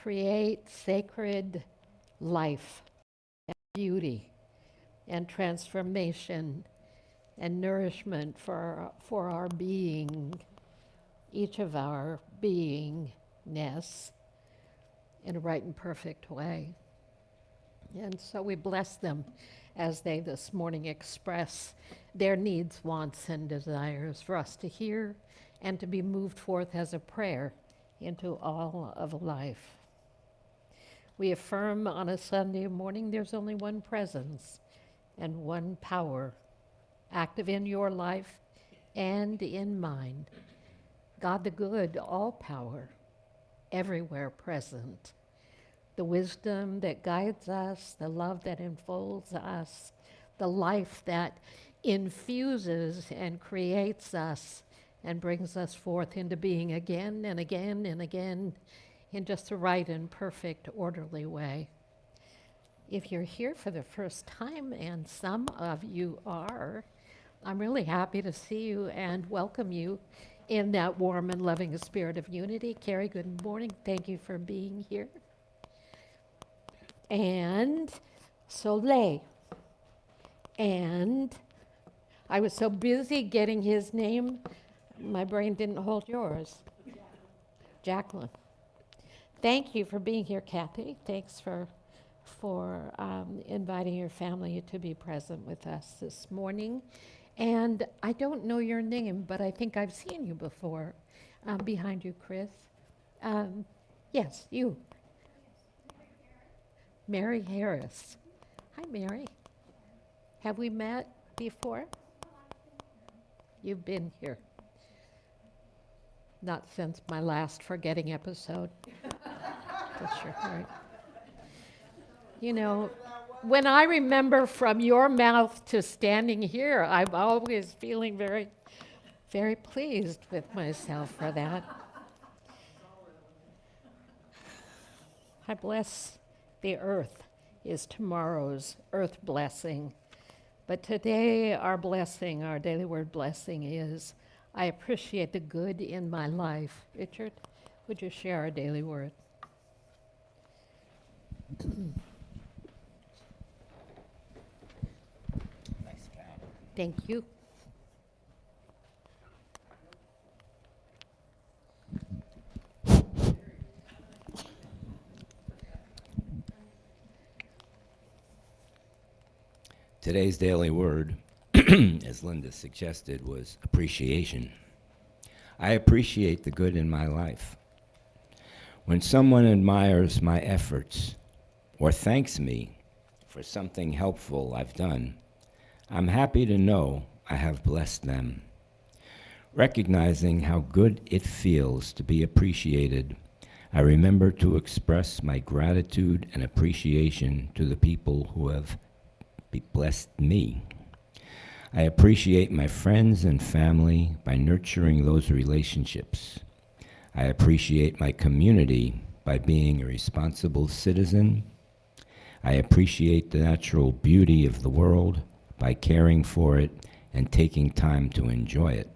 create sacred life and beauty and transformation and nourishment for our being, each of our beingness, in a right and perfect way. And so we bless them as they this morning express their needs, wants, and desires for us to hear and to be moved forth as a prayer into all of life. We affirm on a Sunday morning there's only one presence and one power active in your life and in mine. God the good, all power, everywhere present. The wisdom that guides us, the love that enfolds us, the life that infuses and creates us and brings us forth into being again and again and again in just the right and perfect, orderly way. If you're here for the first time, and some of you are, I'm really happy to see you and welcome you in that warm and loving spirit of unity. Carrie, good morning. Thank you for being here. And Soleil. And I was so busy getting his name, my brain didn't hold yours. Jacqueline. Thank you for being here, Kathy. Thanks for inviting your family to be present with us this morning. And I don't know your name, but I think I've seen you before. Behind you, Chris. Yes, you. Mary Harris. Hi, Mary. Have we met before? You've been here. Not since my last forgetting episode. That's your heart. You know, when I remember from your mouth to standing here, I'm always feeling very, very pleased with myself for that. I bless the earth is tomorrow's earth blessing. But today, our blessing, our daily word blessing is, I appreciate the good in my life. Richard, would you share our daily word? Nice job. Thank you. Today's daily word, as Linda suggested, was appreciation. I appreciate the good in my life. When someone admires my efforts or thanks me for something helpful I've done, I'm happy to know I have blessed them. Recognizing how good it feels to be appreciated, I remember to express my gratitude and appreciation to the people who have blessed me. I appreciate my friends and family by nurturing those relationships. I appreciate my community by being a responsible citizen. I appreciate the natural beauty of the world by caring for it and taking time to enjoy it.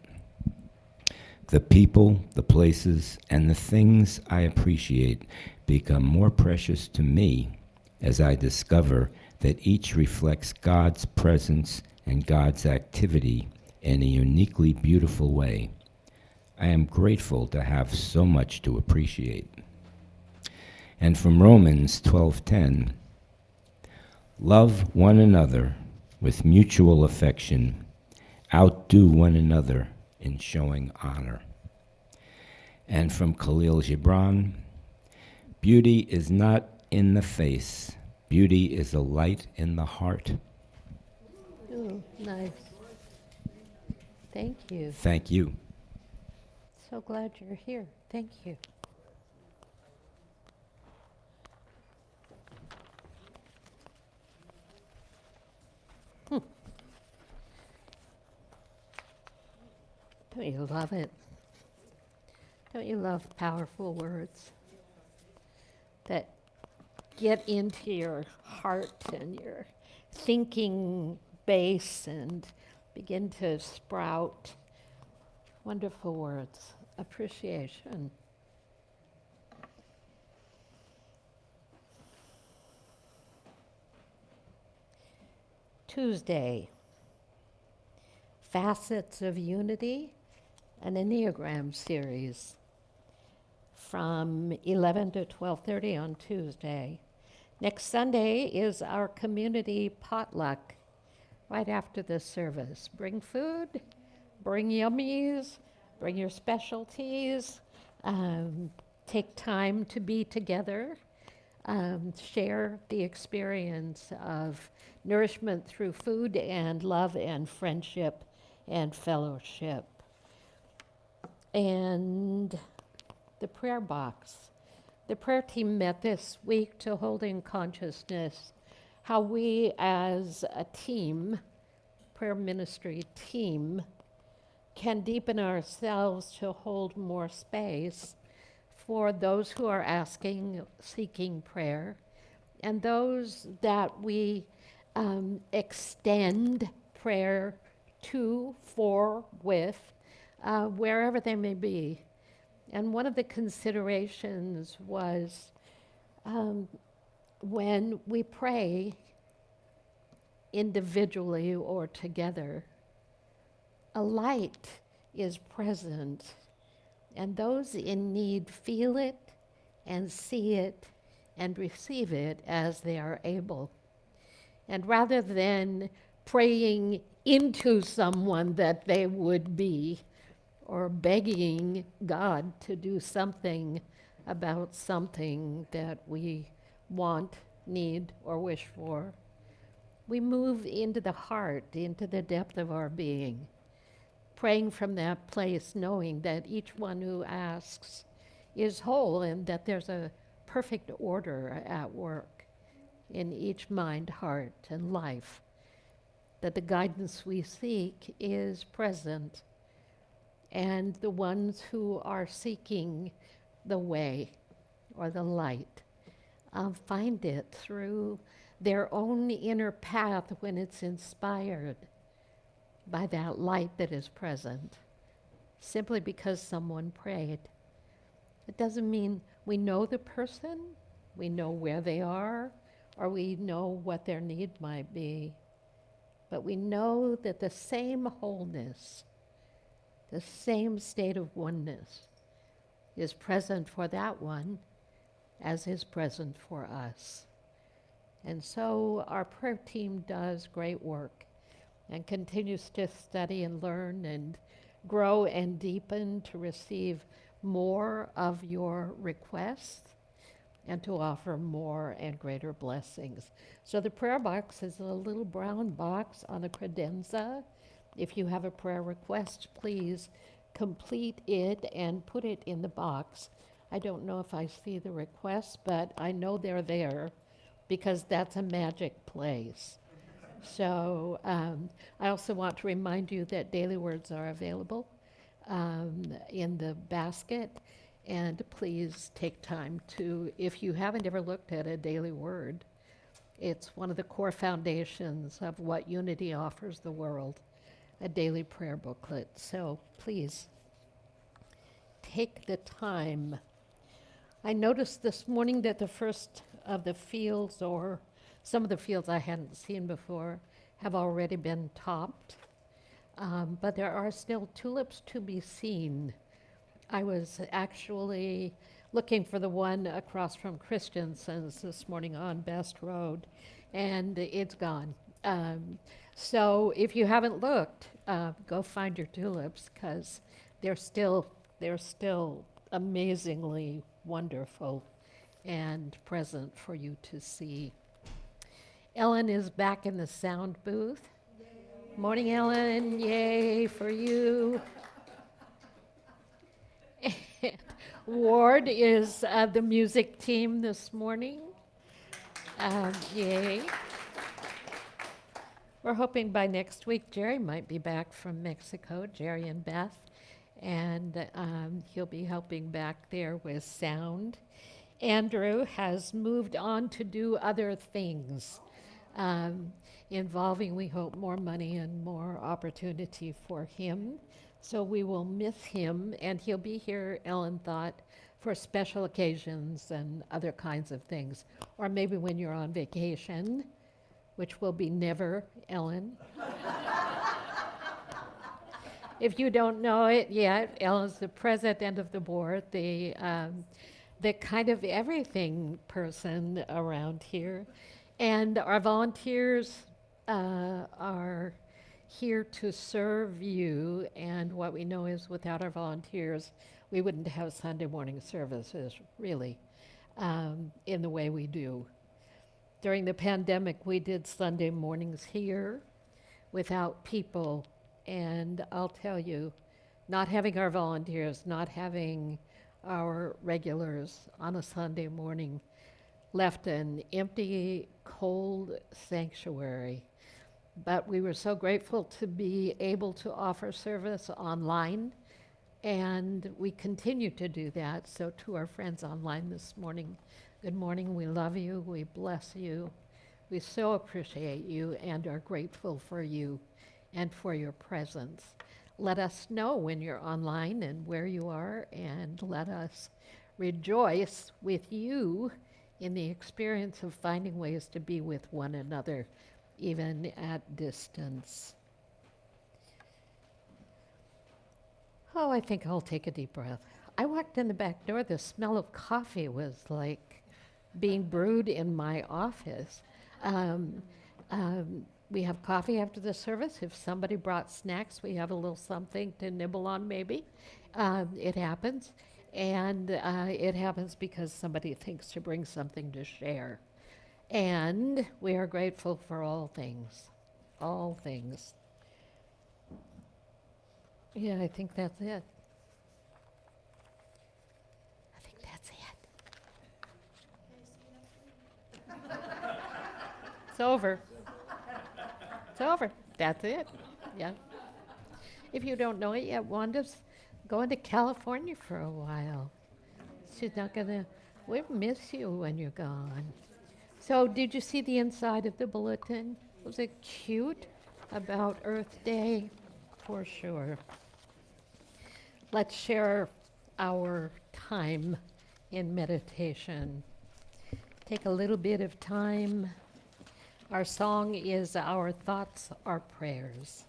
The people, the places, and the things I appreciate become more precious to me as I discover that each reflects God's presence and God's activity in a uniquely beautiful way. I am grateful to have so much to appreciate. And from Romans 12:10, love one another with mutual affection, outdo one another in showing honor. And from Khalil Gibran, beauty is not in the face, beauty is a light in the heart. Ooh, nice. Thank you. Thank you. So glad you're here. Thank you. Don't you love it? Don't you love powerful words that get into your heart and your thinking base and begin to sprout wonderful words, appreciation. Tuesday, Facets of Unity, an Enneagram series from 11 to 12:30 on Tuesday. Next Sunday is our community potluck right after the service. Bring food, bring yummies, bring your specialties, take time to be together, share the experience of nourishment through food and love and friendship and fellowship. And the prayer box. The prayer team met this week to hold in consciousness how we as a team, prayer ministry team, can deepen ourselves to hold more space for those who are asking, seeking prayer, and those that we extend prayer to, for, with, wherever they may be. And one of the considerations was when we pray individually or together, a light is present, and those in need feel it and see it and receive it as they are able. And rather than praying into someone that they would be, or begging God to do something about something that we want, need, or wish for, we move into the heart, into the depth of our being, praying from that place, knowing that each one who asks is whole and that there's a perfect order at work in each mind, heart, and life, that the guidance we seek is present, and the ones who are seeking the way or the light find it through their own inner path when it's inspired by that light that is present, simply because someone prayed. It doesn't mean we know the person, we know where they are, or we know what their need might be, but we know that the same wholeness, the same state of oneness is present for that one as is present for us. And so our prayer team does great work and continues to study and learn and grow and deepen to receive more of your requests and to offer more and greater blessings. So the prayer box is a little brown box on a credenza. If you have a prayer request, please complete it and put it in the box. I don't know if I see the requests, but I know they're there because that's a magic place. So I also want to remind you that Daily Words are available in the basket. And please take time to, if you haven't ever looked at a Daily Word, it's one of the core foundations of what Unity offers the world, a daily prayer booklet. So please take the time. I noticed this morning that the first of the fields, or some of the fields I hadn't seen before, have already been topped. But there are still tulips to be seen. I was actually looking for the one across from Christensen's this morning on Best Road, and it's gone. So if you haven't looked, go find your tulips, because they're still amazingly wonderful and present for you to see. Ellen is back in the sound booth. Yay. Morning, Ellen. Yay for you. Ward is the music team this morning. Yay. We're hoping by next week Jerry might be back from Mexico, Jerry and Beth, and he'll be helping back there with sound. Andrew has moved on to do other things, involving, we hope, more money and more opportunity for him. So we will miss him, and he'll be here, Ellen thought, for special occasions and other kinds of things. Or maybe when you're on vacation, which will be never, Ellen. If you don't know it yet, Ellen's the president of the board, the kind of everything person around here. And our volunteers are here to serve you, and what we know is without our volunteers, we wouldn't have Sunday morning services, really, in the way we do. During the pandemic, we did Sunday mornings here without people, and I'll tell you, not having our volunteers, not having our regulars on a Sunday morning left an empty, cold sanctuary. But we were so grateful to be able to offer service online, and we continue to do that. So to our friends online this morning, good morning, we love you, we bless you. We so appreciate you and are grateful for you and for your presence. Let us know when you're online and where you are, and let us rejoice with you in the experience of finding ways to be with one another, even at distance. Oh, I think I'll take a deep breath. I walked in the back door, the smell of coffee was like being brewed in my office. We have coffee after the service. If somebody brought snacks, we have a little something to nibble on, maybe. It happens. And it happens because somebody thinks to bring something to share. And we are grateful for all things. All things. Yeah, I think that's it. I think that's it. It's over. It's over. That's it. Yeah. If you don't know it yet, Wanda's going to California for a while. She's not gonna, we'll miss you when you're gone. So did you see the inside of the bulletin? Was it cute about Earth Day? For sure. Let's share our time in meditation. Take a little bit of time. Our song is Our Thoughts Are Prayers.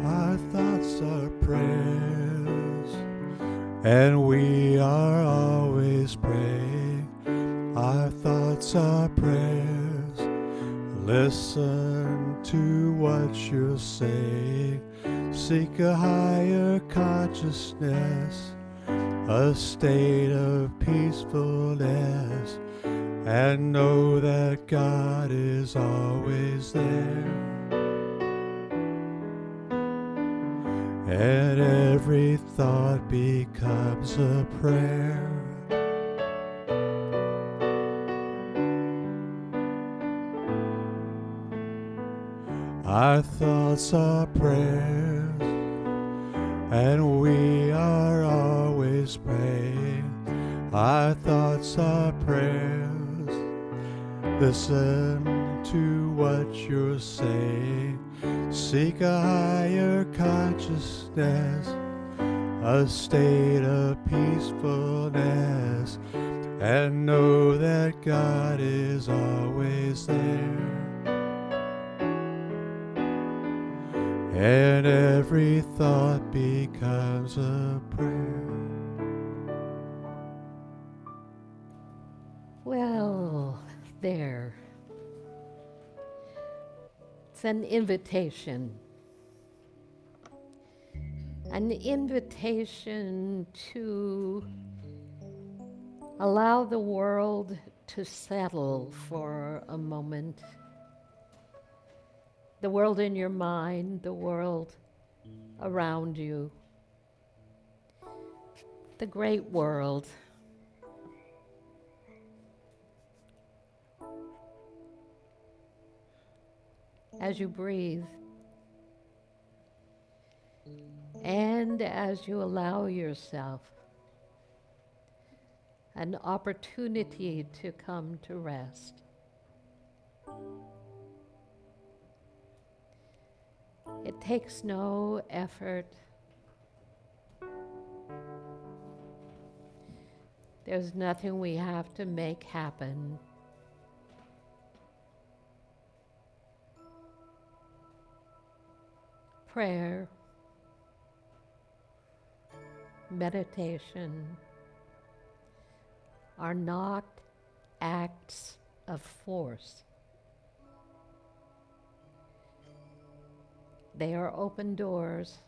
Our thoughts are prayers, and we are always praying. Our thoughts are prayers. Listen to what you're saying. Seek a higher consciousness, a state of peacefulness, and know that God is always there. And every thought becomes a prayer. Our thoughts are prayers, and we are always praying. Our thoughts are prayers. Listen to what you're saying. Seek a higher consciousness, a state of peacefulness, and know that God is always there. And every thought becomes a prayer. Well, there. It's an invitation. An invitation to allow the world to settle for a moment. The world in your mind, the world around you, the great world. As you breathe, and as you allow yourself an opportunity to come to rest. It takes no effort. There's nothing we have to make happen. Prayer, meditation are not acts of force. They are open doors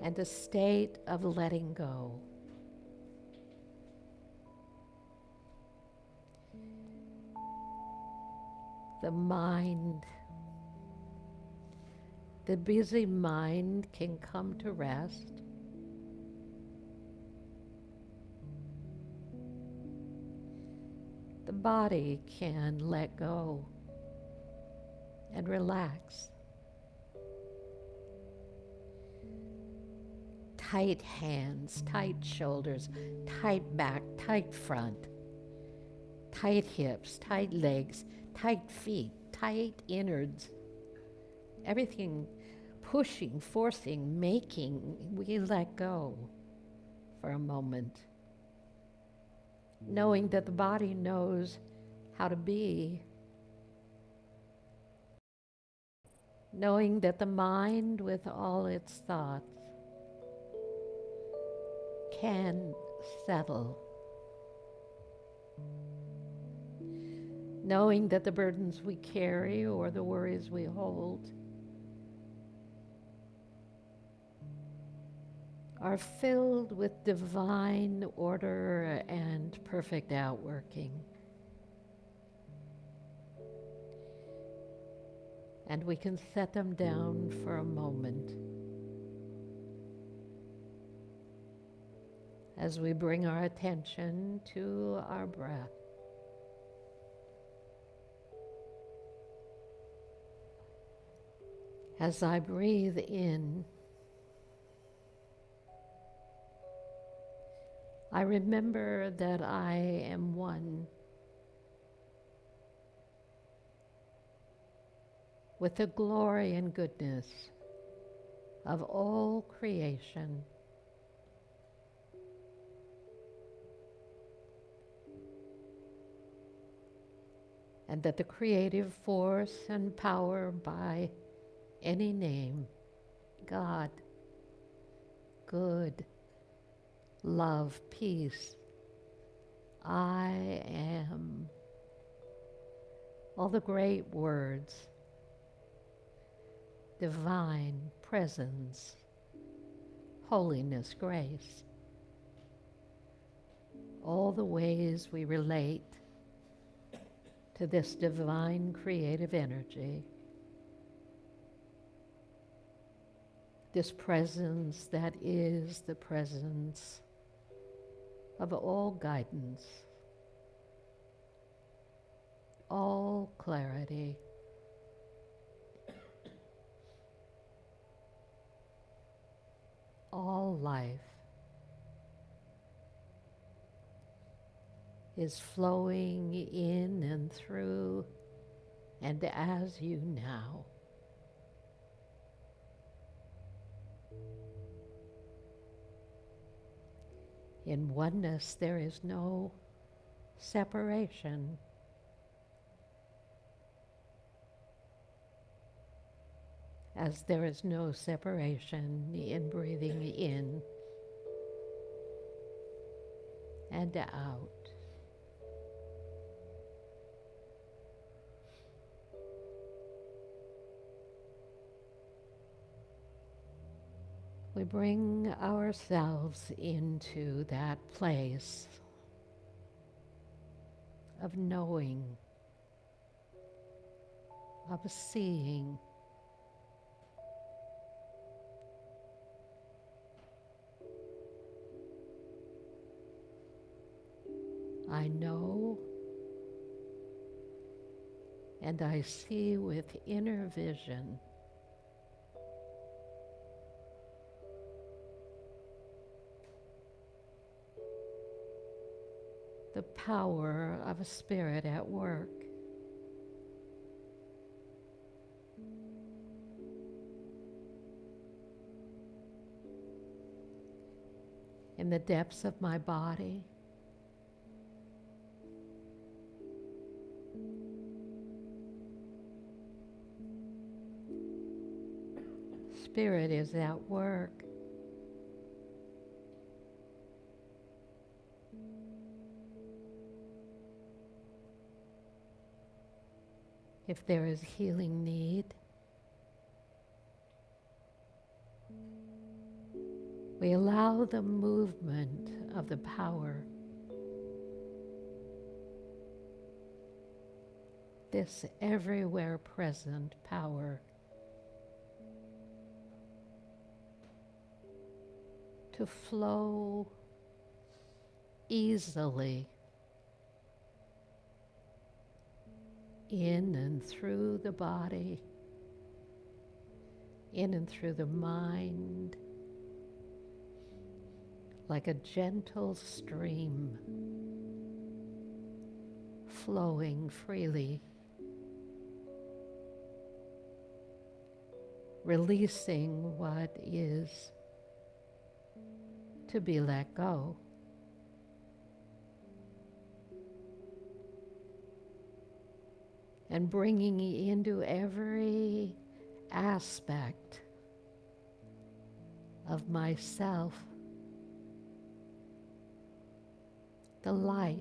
and a state of letting go. The mind, the busy mind can come to rest. The body can let go and relax. Tight hands, tight shoulders, tight back, tight front, tight hips, tight legs, tight feet, tight innards. Everything pushing, forcing, making, we let go for a moment, knowing that the body knows how to be, knowing that the mind with all its thoughts can settle, knowing that the burdens we carry or the worries we hold are filled with divine order and perfect outworking. And we can set them down for a moment as we bring our attention to our breath. As I breathe in, I remember that I am one with the glory and goodness of all creation. And that the creative force and power by any name, God, good, love, peace, I am, all the great words, divine presence, holiness, grace, all the ways we relate to this divine creative energy, this presence that is the presence of all guidance, all clarity, all life is flowing in and through and as you now. In oneness, there is no separation. As there is no separation in breathing in and out. We bring ourselves into that place of knowing, of seeing, I know and I see with inner vision the power of a spirit at work. in the depths of my body. Spirit is at work. If there is healing need, we allow the movement of the power, this everywhere present power, to flow easily in and through the body, in and through the mind, like a gentle stream flowing freely, releasing what is to be let go. And bringing into every aspect of myself the light,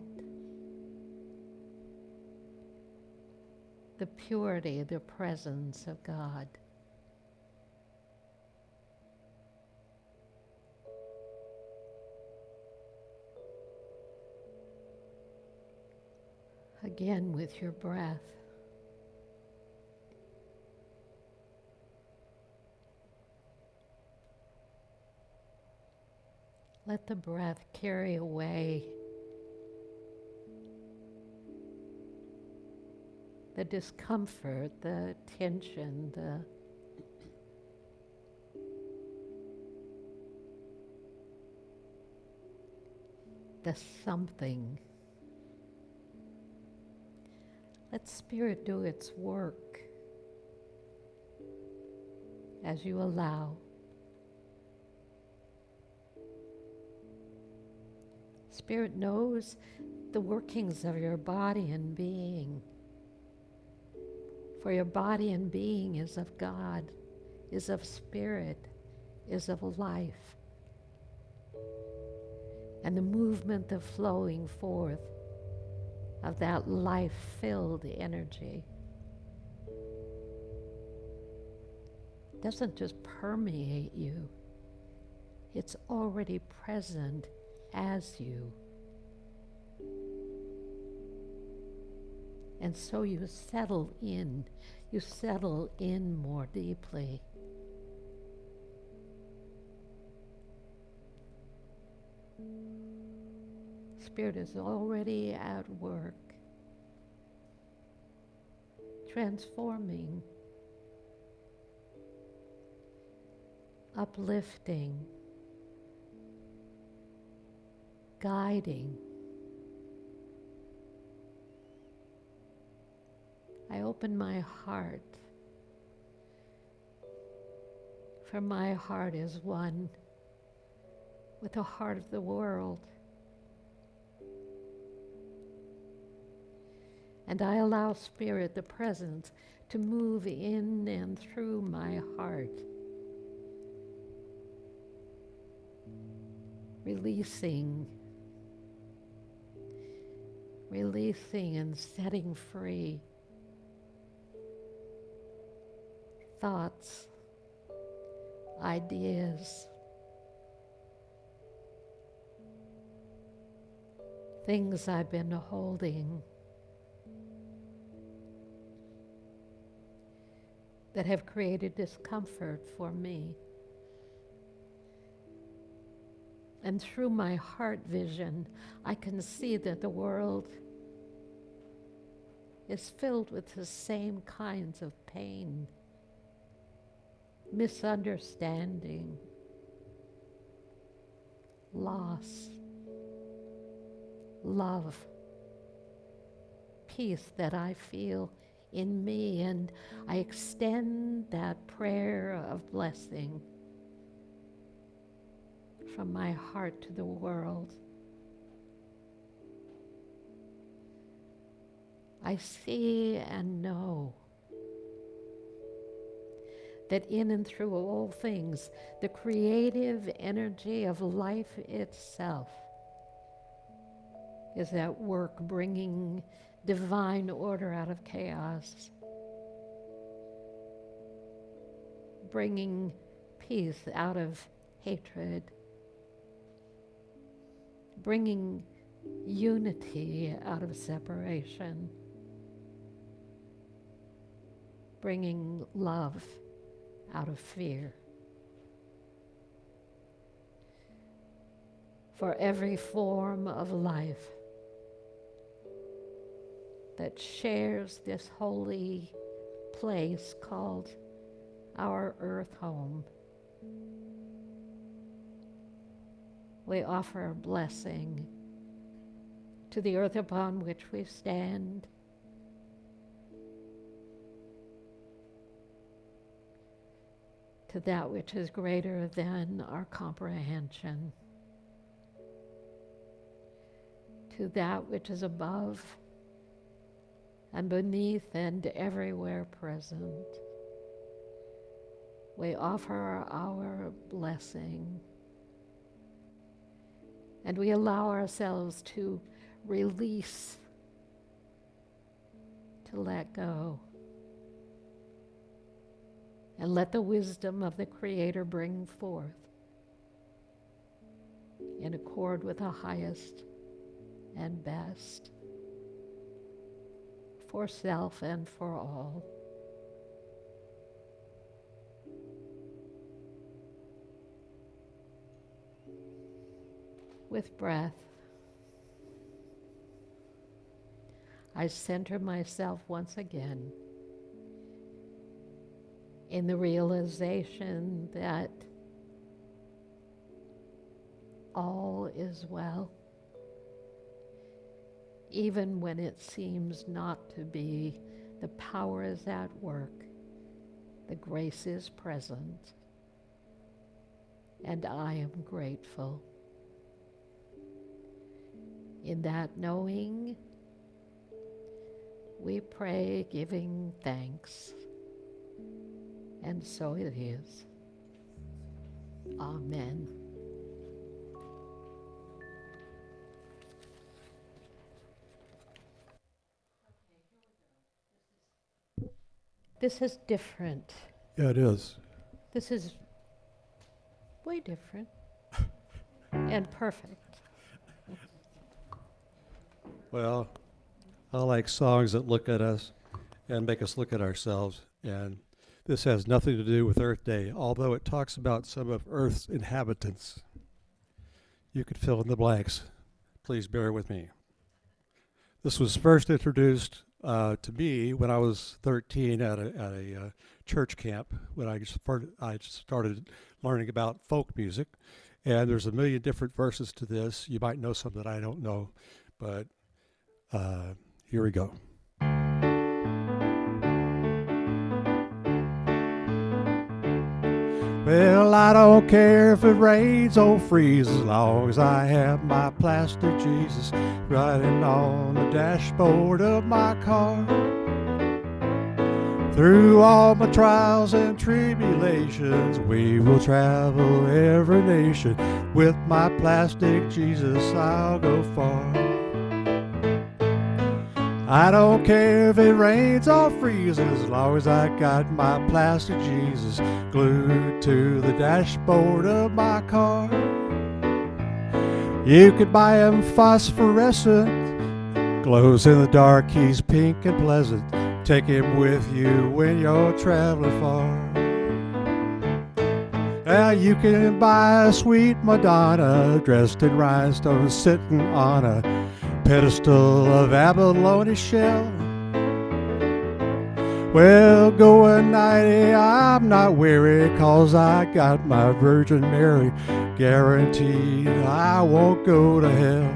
the purity, the presence of God. Again with your breath. Let the breath carry away the discomfort, the tension, the something. Let Spirit do its work as you allow. Spirit knows the workings of your body and being. For your body and being is of God, is of Spirit, is of life. And the movement, the flowing forth of that life-filled energy doesn't just permeate you, it's already present as you. And so you settle in more deeply. Spirit is already at work, transforming, uplifting, guiding. I open my heart, for my heart is one with the heart of the world. And I allow Spirit, the presence, to move in and through my heart, releasing and setting free thoughts, ideas, things I've been holding that have created discomfort for me. And through my heart vision, I can see that the world is filled with the same kinds of pain, misunderstanding, loss, love, peace that I feel in me, and I extend that prayer of blessing from my heart to the world. I see and know that in and through all things, the creative energy of life itself is at work bringing divine order out of chaos, bringing peace out of hatred, bringing unity out of separation, bringing love out of fear. For every form of life that shares this holy place called our earth home, we offer a blessing to the earth upon which we stand, to that which is greater than our comprehension, to that which is above and beneath and everywhere present. We offer our blessing, and we allow ourselves to release, to let go, and let the wisdom of the Creator bring forth in accord with the highest and best for self and for all. With breath, I center myself once again in the realization that all is well, even when it seems not to be. The power is at work, the grace is present, and I am grateful. In that knowing, we pray giving thanks, and so it is. Amen. This is different. Yeah, it is. This is way different and perfect. Well, I like songs that look at us and make us look at ourselves. And this has nothing to do with Earth Day, although it talks about some of Earth's inhabitants. You could fill in the blanks. Please bear with me. This was first introduced to me when I was 13 at a church camp when I started learning about folk music. And there's a million different verses to this. You might know some that I don't know, but here we go. Well, I don't care if it rains or freezes, as long as I have my plastic Jesus riding on the dashboard of my car. Through all my trials and tribulations, we will travel every nation. With my plastic Jesus, I'll go far. I don't care if it rains or freezes, as long as I got my plastic Jesus glued to the dashboard of my car. You could buy him phosphorescent, glows in the dark, he's pink and pleasant. Take him with you when you're traveling far. Now you can buy a sweet Madonna dressed in rhinestones, sitting on a pedestal of abalone shell. Well, going 90, I'm not weary, 'cause I got my Virgin Mary, guaranteed I won't go to hell.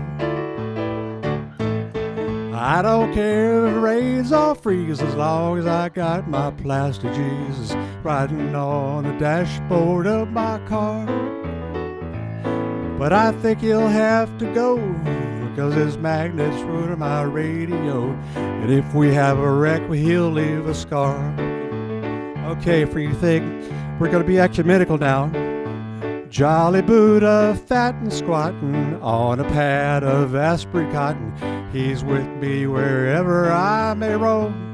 I don't care if it rains or freezes, as long as I got my plastic Jesus riding on the dashboard of my car. But I think he'll have to go, because his magnet's ruining my radio. And if we have a wreck, well, he'll leave a scar. Okay, for you think we're going to be ecumenical now. Jolly Buddha, fat and squatting on a pad of aspirin cotton. He's with me wherever I may roam.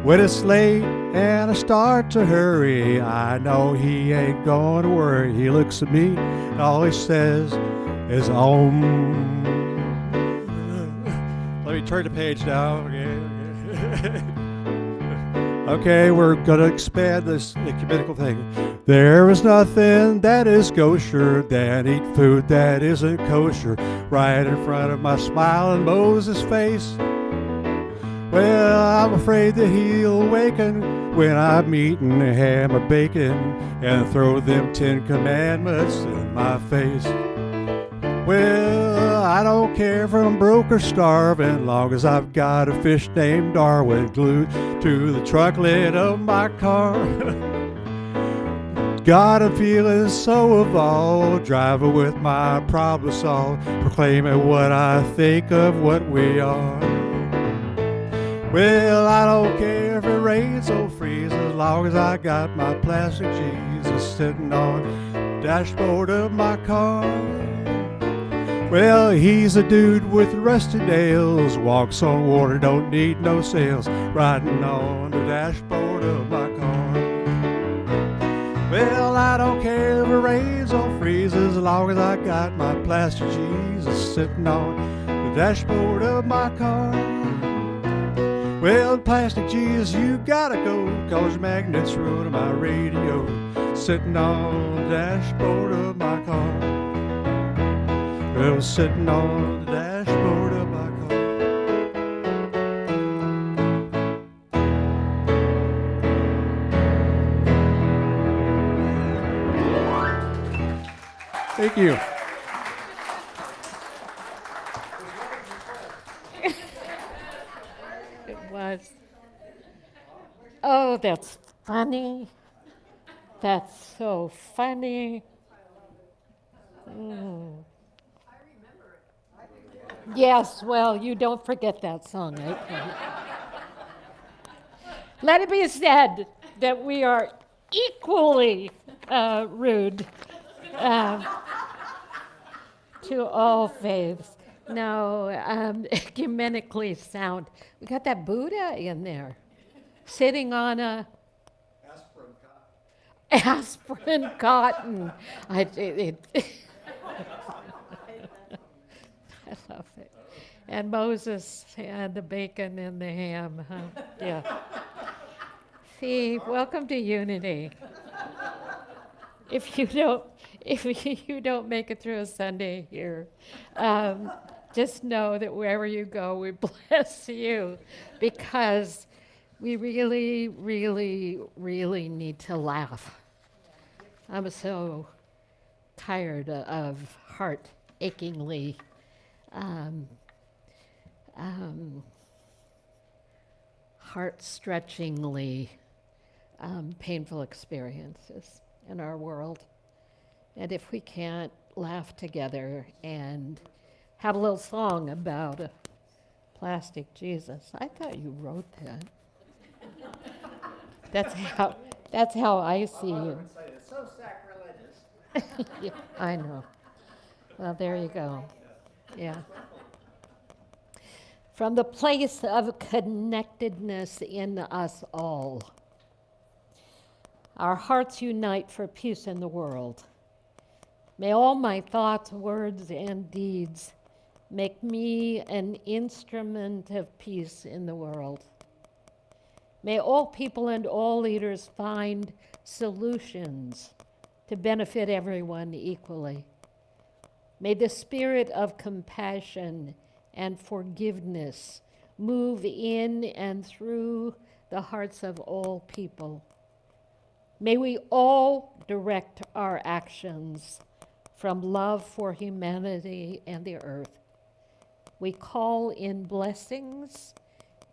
When it's late and I start to hurry, I know he ain't gonna worry. He looks at me and all he says is Om. Let me turn the page now. Okay. Okay, we're gonna expand this ecumenical thing. There is nothing that is kosher than eat food that isn't kosher right in front of my smiling Moses face. Well, I'm afraid that he'll awaken when I'm eating a ham of bacon and throw them 10 commandments in my face. Well, I don't care if I'm broke or starving, long as I've got a fish named Darwin glued to the trunk lid of my car. God, I'm feeling so evolved, driving with my problem solved, proclaiming what I think of what we are. Well, I don't care if it rains or freezes, as long as I got my plastic Jesus sitting on the dashboard of my car. Well, he's a dude with rusty nails, walks on water, don't need no sails, riding on the dashboard of my car. Well, I don't care if it rains or freezes, as long as I got my plastic Jesus sitting on the dashboard of my car. Well, plastic Jesus, you gotta go, 'cause your magnet's ruining my radio, sitting on the dashboard of my car. Well, sitting on the dashboard of my car. Thank you. It was. Oh, that's funny. That's so funny. Mm. Yes, well, you don't forget that song, I think. Let it be said that we are equally rude to all faiths. No, ecumenically sound. We got that Buddha in there, sitting on a aspirin cotton. I love it. And Moses and the bacon and the ham. Huh? Yeah. See, welcome to Unity. If you don't make it through a Sunday here, just know that wherever you go, we bless you, because we really, really, really need to laugh. I'm so tired of heart-achingly heart-stretchingly painful experiences in our world. And if we can't laugh together and have a little song about a plastic Jesus. I thought you wrote that. That's how I see you. It's so sacrilegious. Yeah, I know. Well, there you go. Yeah. From the place of connectedness in us all, our hearts unite for peace in the world. May all my thoughts, words, and deeds make me an instrument of peace in the world. May all people and all leaders find solutions to benefit everyone equally. May the spirit of compassion and forgiveness move in and through the hearts of all people. May we all direct our actions from love for humanity and the earth. We call in blessings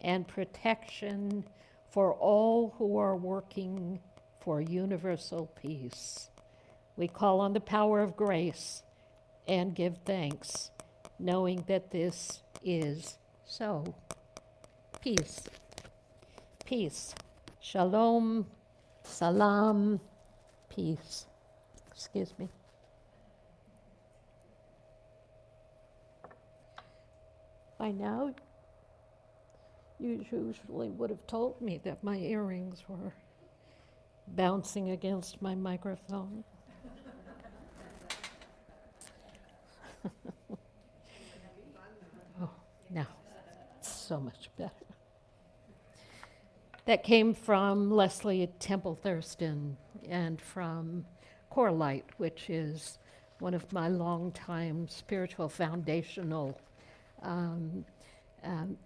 and protection for all who are working for universal peace. We call on the power of grace and give thanks, knowing that this is so. Peace. Peace. Shalom. Salam. Peace. Excuse me. By now, you usually would have told me that my earrings were bouncing against my microphone. Oh, no, it's so much better. That came from Leslie Temple Thurston and from Core Light, which is one of my longtime spiritual foundational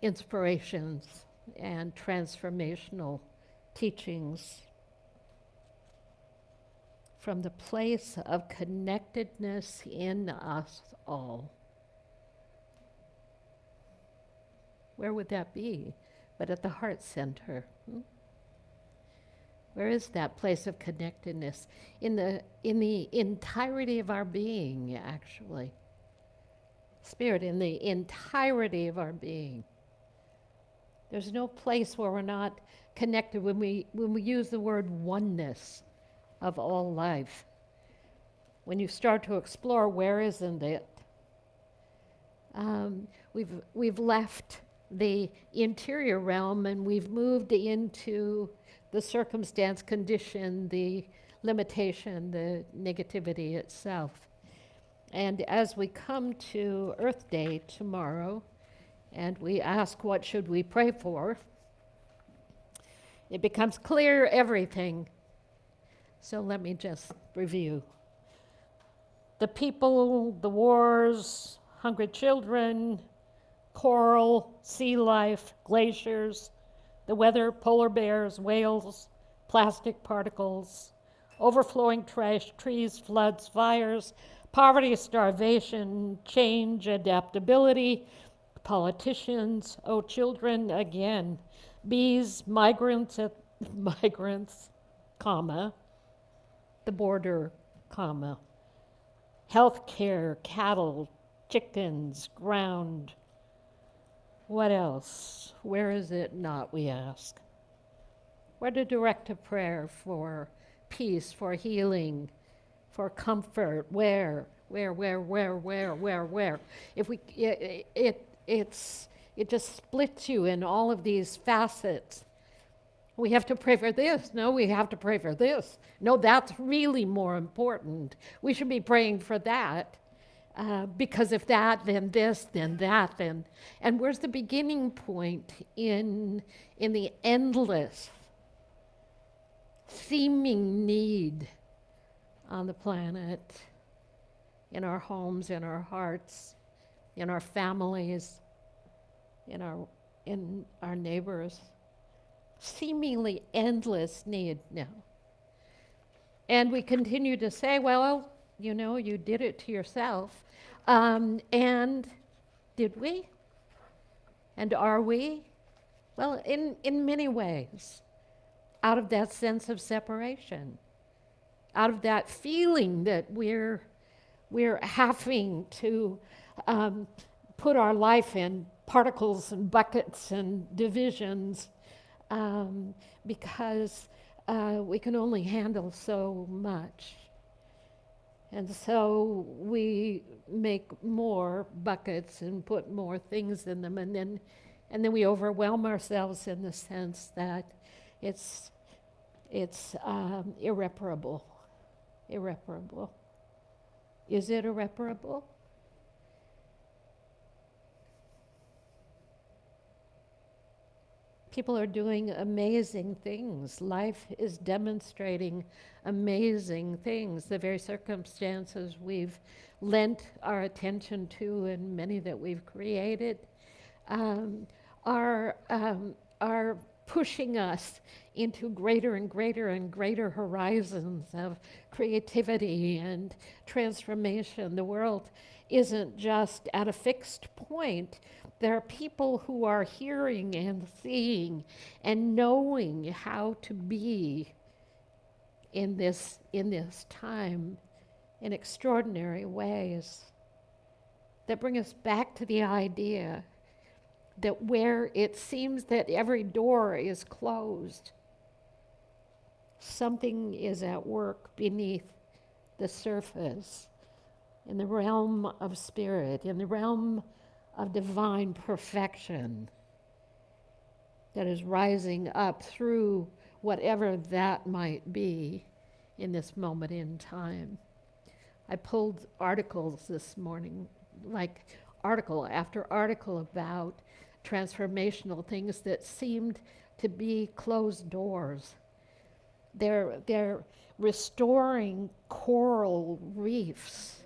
inspirations and transformational teachings from the place of connectedness in us all. Where would that be? But at the heart center. Where is that place of connectedness? In the entirety of our being, actually. Spirit, in the entirety of our being. There's no place where we're not connected when we use the word oneness of all life. When you start to explore, where isn't it? We've left the interior realm and we've moved into the circumstance, condition, the limitation, the negativity itself. And as we come to Earth Day tomorrow, and we ask what should we pray for, it becomes clear everything. So let me just review. The people, the wars, hungry children, coral, sea life, glaciers, the weather, polar bears, whales, plastic particles, overflowing trash, trees, floods, fires, poverty, starvation, change, adaptability, politicians, oh, children again, bees, migrants, comma, the border, comma, healthcare, cattle, chickens, ground. What else? Where is it not, we ask? Where to direct a prayer for peace, for healing, for comfort? Where? If we, it just splits you in all of these facets. We have to pray for this. No, we have to pray for this. No, that's really more important. We should be praying for that. Because if that, then this, then that, then... And where's the beginning point in the endless, seeming need on the planet, in our homes, in our hearts, in our families, in our neighbors? Seemingly endless need now. And we continue to say, well, you know, you did it to yourself. And did we? And are we? Well, in many ways, out of that sense of separation, out of that feeling that we're having to put our life in particles and buckets and divisions because we can only handle so much. And so we make more buckets and put more things in them, and then we overwhelm ourselves in the sense that it's irreparable. Irreparable. Is it irreparable? People are doing amazing things. Life is demonstrating amazing things. The very circumstances we've lent our attention to and many that we've created are pushing us into greater and greater and greater horizons of creativity and transformation. The world isn't just at a fixed point. There are people who are hearing and seeing and knowing how to be in this time in extraordinary ways that bring us back to the idea that where it seems that every door is closed, something is at work beneath the surface in the realm of spirit, in the realm of divine perfection that is rising up through whatever that might be in this moment in time. I pulled articles this morning, like article after article about transformational things that seemed to be closed doors. They're restoring coral reefs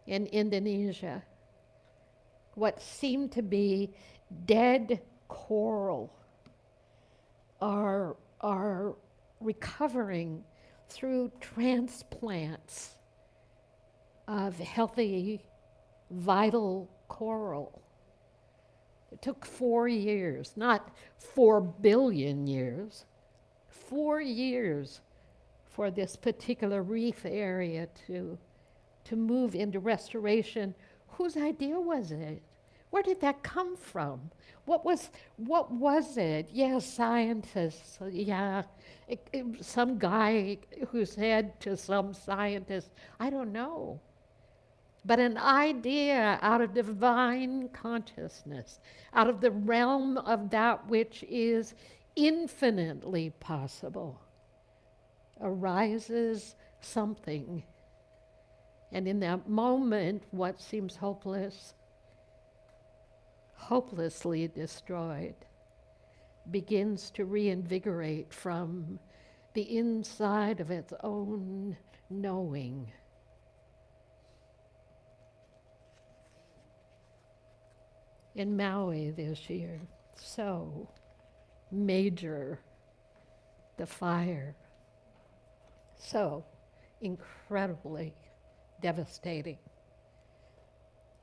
in Indonesia. What seemed to be dead coral are recovering through transplants of healthy, vital coral. It took 4 years, not 4 billion years, 4 years for this particular reef area to move into restoration. Whose idea was it? Where did that come from? What was it? Yeah, scientists. Yeah, some guy who said to some scientist, I don't know. But an idea out of divine consciousness, out of the realm of that which is infinitely possible, arises something. And in that moment, what seems hopeless, hopelessly destroyed, begins to reinvigorate from the inside of its own knowing. In Maui this year, so major, the fire, so incredibly devastating.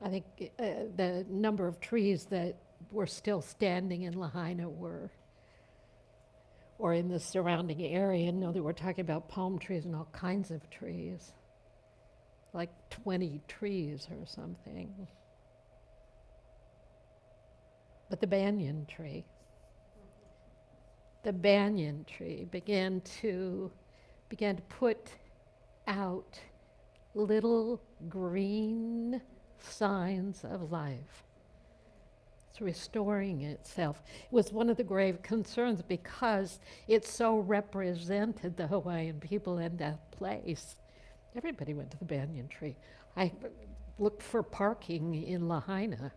I think the number of trees that were still standing in Lahaina or in the surrounding area, they were talking about palm trees and all kinds of trees, like 20 trees or something. But the banyan tree began to put out little green signs of life. It's restoring itself. It was one of the grave concerns because it so represented the Hawaiian people and that place. Everybody went to the banyan tree. I looked for parking in Lahaina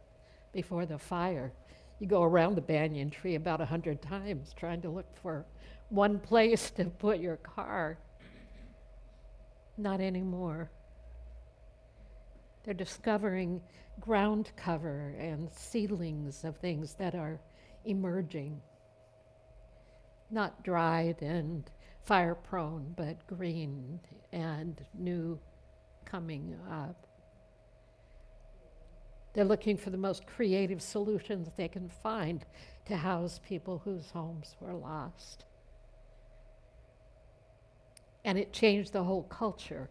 before the fire. You go around the banyan tree about 100 times trying to look for one place to put your car. Not anymore. They're discovering ground cover and seedlings of things that are emerging. Not dried and fire prone, but green and new coming up. They're looking for the most creative solutions they can find to house people whose homes were lost. And it changed the whole culture,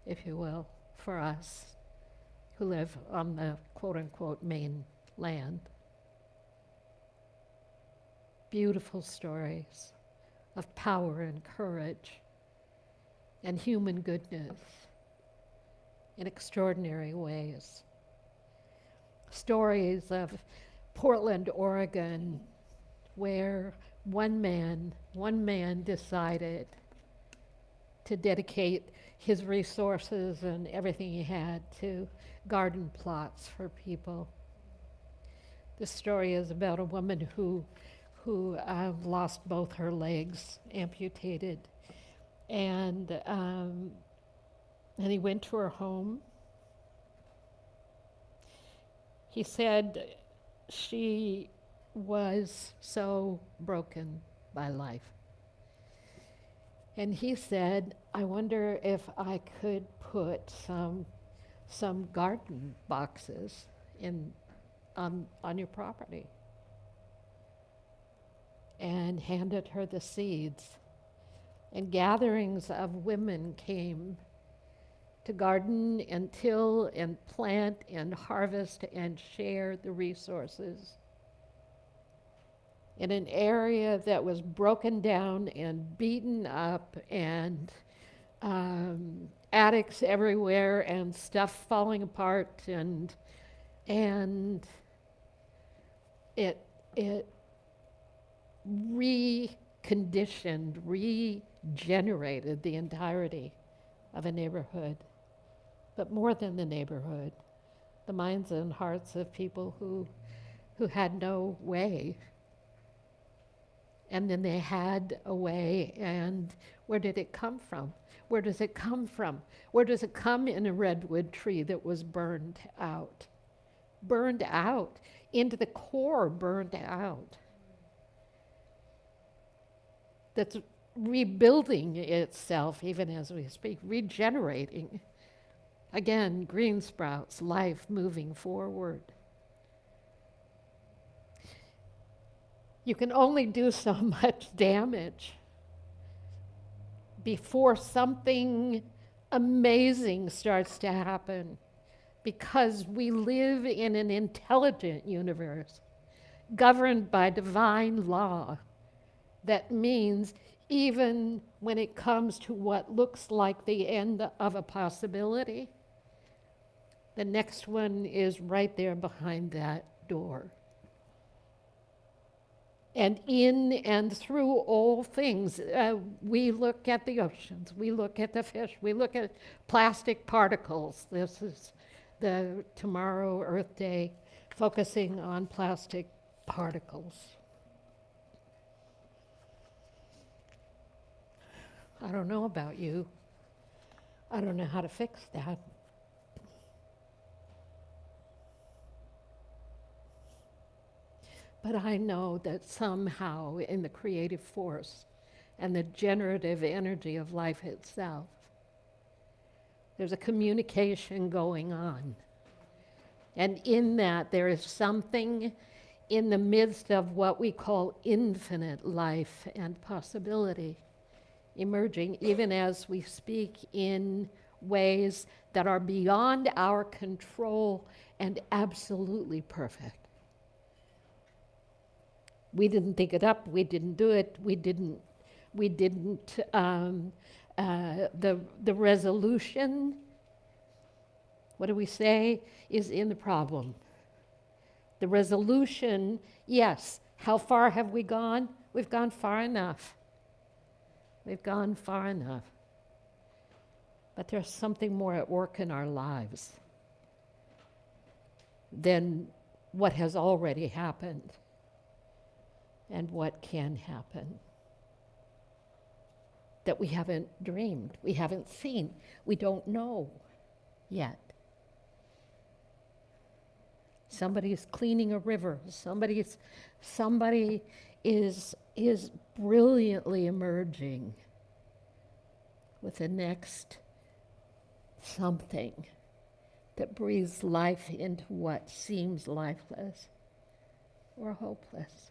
if you will, for us who live on the quote-unquote mainland. Beautiful stories of power and courage and human goodness in extraordinary ways. Stories of Portland, Oregon, where one man decided to dedicate his resources and everything he had to garden plots for people. The story is about a woman who lost both her legs, amputated, and he went to her home. He said she was so broken by life. And he said, I wonder if I could put some garden boxes on your property. And handed her the seeds. And gatherings of women came to garden and till and plant and harvest and share the resources. In an area that was broken down and beaten up and attics everywhere and stuff falling apart and it reconditioned, regenerated the entirety of a neighborhood. But more than the neighborhood, the minds and hearts of people who had no way. And then they had a way, and where did it come from? Where does it come from? Where does it come in a redwood tree that was burned out? Burned out, into the core, burned out. That's rebuilding itself even as we speak, regenerating. Again, green sprouts, life moving forward. You can only do so much damage before something amazing starts to happen, because we live in an intelligent universe governed by divine law. That means even when it comes to what looks like the end of a possibility, the next one is right there behind that door. And in and through all things, we look at the oceans, we look at the fish, we look at plastic particles. This is the Tomorrow Earth Day, focusing on plastic particles. I don't know about you. I don't know how to fix that. But I know that somehow in the creative force and the generative energy of life itself, there's a communication going on. And in that, there is something in the midst of what we call infinite life and possibility emerging, even as we speak, in ways that are beyond our control and absolutely perfect. We didn't think it up, we didn't do it, the resolution, what do we say, is in the problem. The resolution, yes. How far have we gone? We've gone far enough. We've gone far enough. But there's something more at work in our lives than what has already happened and what can happen, that we haven't dreamed, we haven't seen, we don't know yet. Somebody's cleaning a river, somebody is brilliantly emerging with the next something that breathes life into what seems lifeless or hopeless.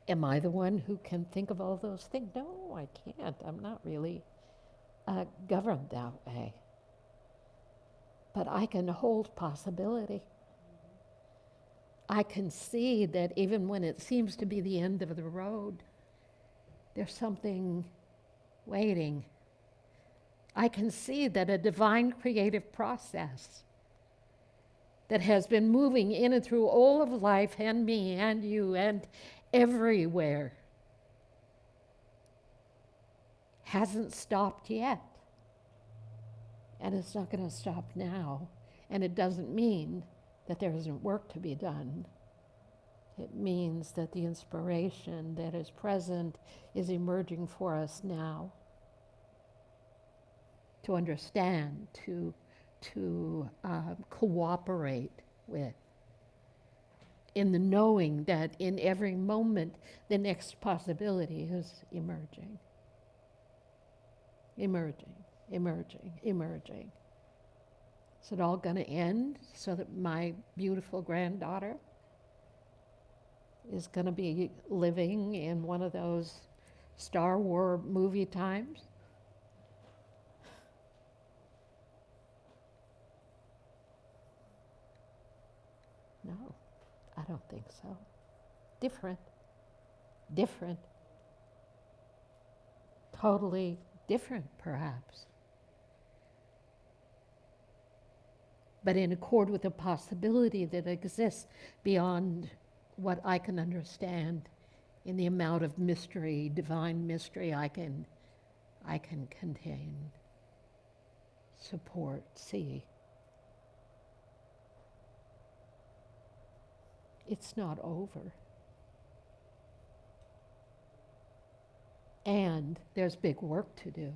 Am I the one who can think of all those things? No, I can't. I'm not really governed that way. But I can hold possibility. I can see that even when it seems to be the end of the road, there's something waiting. I can see that a divine creative process that has been moving in and through all of life and me and you and everywhere hasn't stopped yet. And it's not going to stop now. And it doesn't mean that there isn't work to be done. It means that the inspiration that is present is emerging for us now to understand, to cooperate with, in the knowing that in every moment the next possibility is emerging. Emerging, emerging, emerging. Is it all going to end so that my beautiful granddaughter is going to be living in one of those Star Wars movie times? don't think so. Different. Different. Totally different, perhaps. But in accord with the possibility that exists beyond what I can understand in the amount of mystery, divine mystery I can contain, support, see. It's not over. And there's big work to do.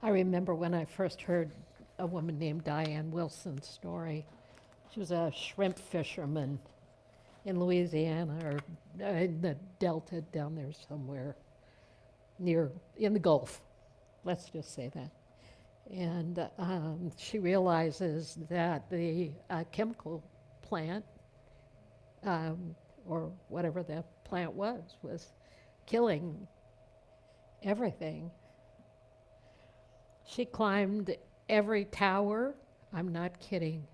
I remember when I first heard a woman named Diane Wilson's story. She was a shrimp fisherman in Louisiana, or in the Delta down there somewhere, in the Gulf, let's just say that. And she realizes that the chemical plant, or whatever the plant was killing everything. She climbed every tower, I'm not kidding,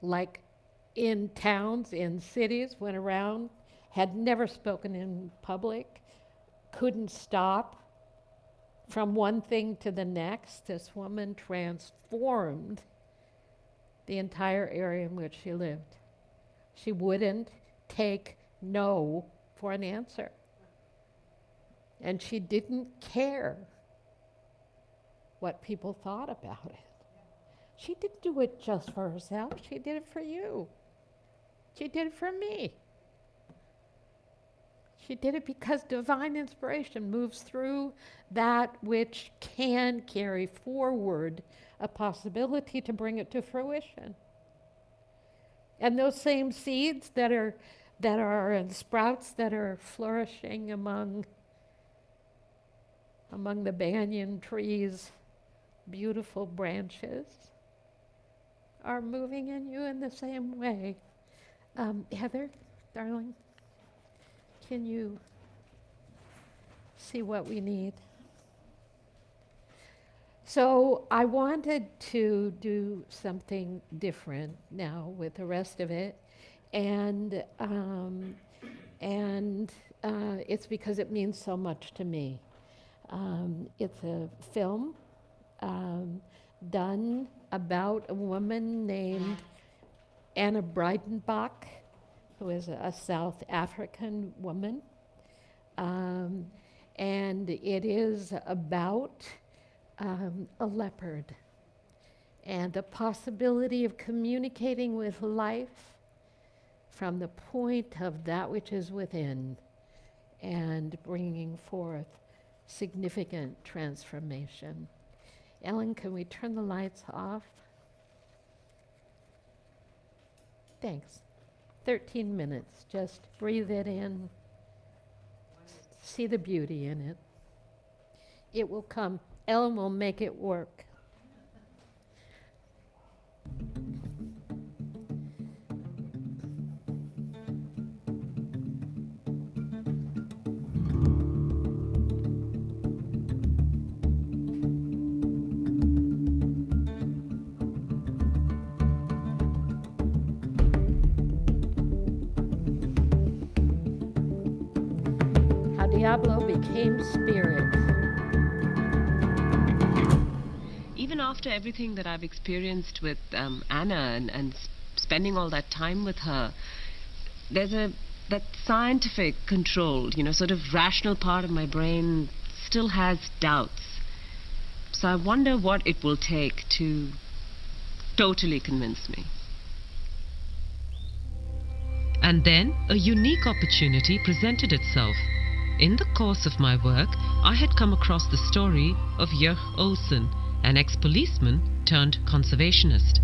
like in towns, in cities, went around, had never spoken in public, couldn't stop. From one thing to the next, this woman transformed the entire area in which she lived. She wouldn't take no for an answer. And she didn't care what people thought about it. She didn't do it just for herself. She did it for you. She did it for me. She did it because divine inspiration moves through that which can carry forward a possibility to bring it to fruition. And those same seeds that are and sprouts that are flourishing among the banyan trees' beautiful branches are moving in you in the same way. Heather, darling, can you see what we need? So I wanted to do something different now with the rest of it, and it's because it means so much to me. It's a film done about a woman named Anna Breidenbach, who is a South African woman. And it is about a leopard and the possibility of communicating with life from the point of that which is within and bringing forth significant transformation. Ellen, can we turn the lights off? Thanks. 13 minutes. Just breathe it in. See the beauty in it. It will come. Ellen will make it work. Diablo became spirit. Even after everything that I've experienced with Anna and spending all that time with her, there's that scientific controlled, sort of rational part of my brain still has doubts. So I wonder what it will take to totally convince me. And then a unique opportunity presented itself. In the course of my work, I had come across the story of Jurg Olsen, an ex-policeman turned conservationist.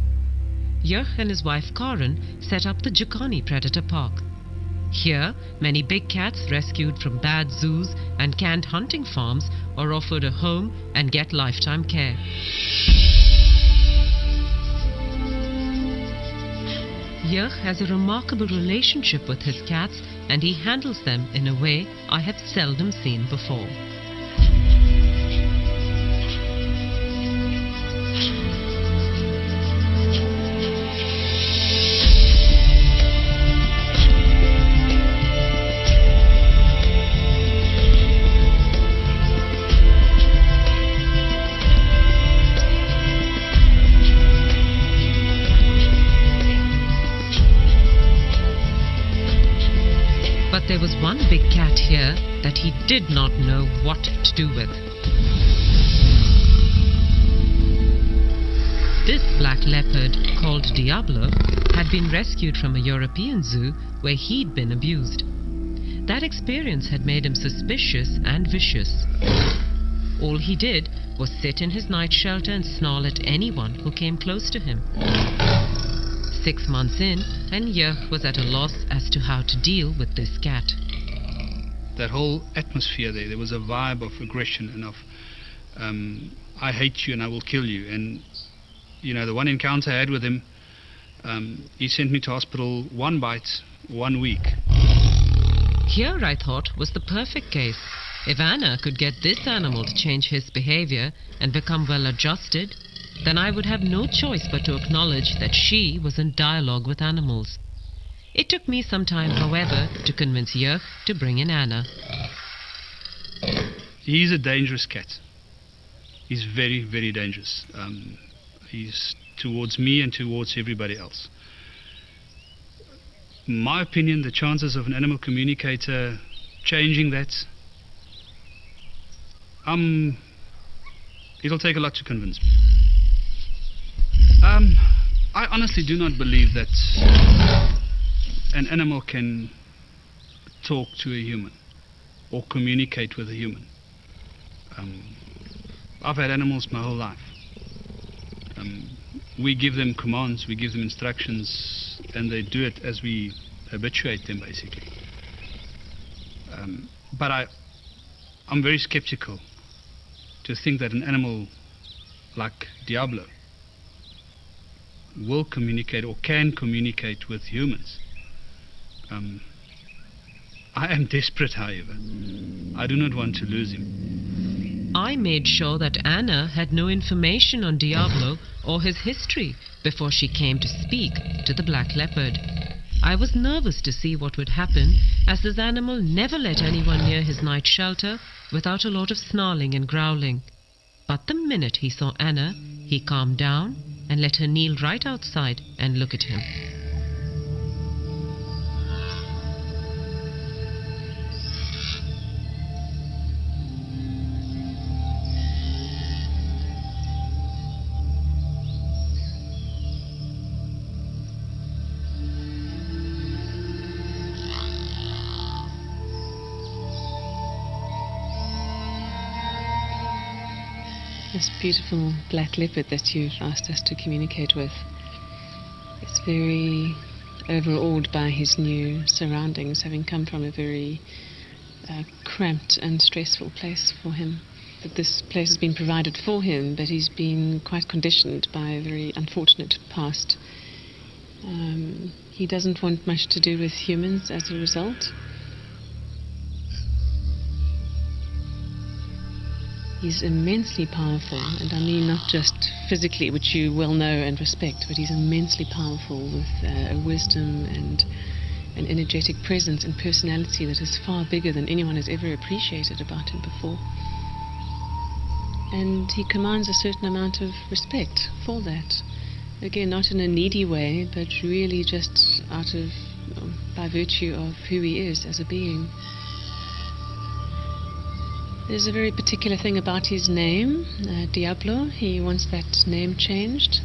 Jurg and his wife Karen set up the Jukani Predator Park. Here, many big cats rescued from bad zoos and canned hunting farms are offered a home and get lifetime care. Jurg has a remarkable relationship with his cats, and he handles them in a way I have seldom seen before. But there was one big cat here that he did not know what to do with. This black leopard, called Diablo, had been rescued from a European zoo where he'd been abused. That experience had made him suspicious and vicious. All he did was sit in his night shelter and snarl at anyone who came close to him. 6 months in, and Jörg was at a loss as to how to deal with this cat. That whole atmosphere there was a vibe of aggression and of I hate you and I will kill you. And you know, the one encounter I had with him, he sent me to hospital 1 bite, 1 week. Here, I thought, was the perfect case. If Anna could get this animal to change his behavior and become well adjusted, then I would have no choice but to acknowledge that she was in dialogue with animals. It took me some time, however, to convince Jörg to bring in Anna. He's a dangerous cat. He's very, very dangerous. He's towards me and towards everybody else. In my opinion, the chances of an animal communicator changing that, it'll take a lot to convince me. I honestly do not believe that an animal can talk to a human or communicate with a human. I've had animals my whole life. We give them commands, we give them instructions, and they do it as we habituate them, basically. But I'm very skeptical to think that an animal like Diablo will communicate or can communicate with humans. I am desperate, however. I do not want to lose him. I made sure that Anna had no information on Diablo or his history before she came to speak to the black leopard. I was nervous to see what would happen, as this animal never let anyone near his night shelter without a lot of snarling and growling. But the minute he saw Anna, he calmed down and let her kneel right outside and look at him. This beautiful black leopard that you've asked us to communicate with is very overawed by his new surroundings, having come from a very cramped and stressful place for him. That this place has been provided for him, but he's been quite conditioned by a very unfortunate past. He doesn't want much to do with humans as a result. He's immensely powerful, and I mean not just physically, which you well know and respect, but he's immensely powerful with a wisdom and an energetic presence and personality that is far bigger than anyone has ever appreciated about him before. And he commands a certain amount of respect for that. Again, not in a needy way, but really just out of, by virtue of who he is as a being. There's a very particular thing about his name, Diablo. He wants that name changed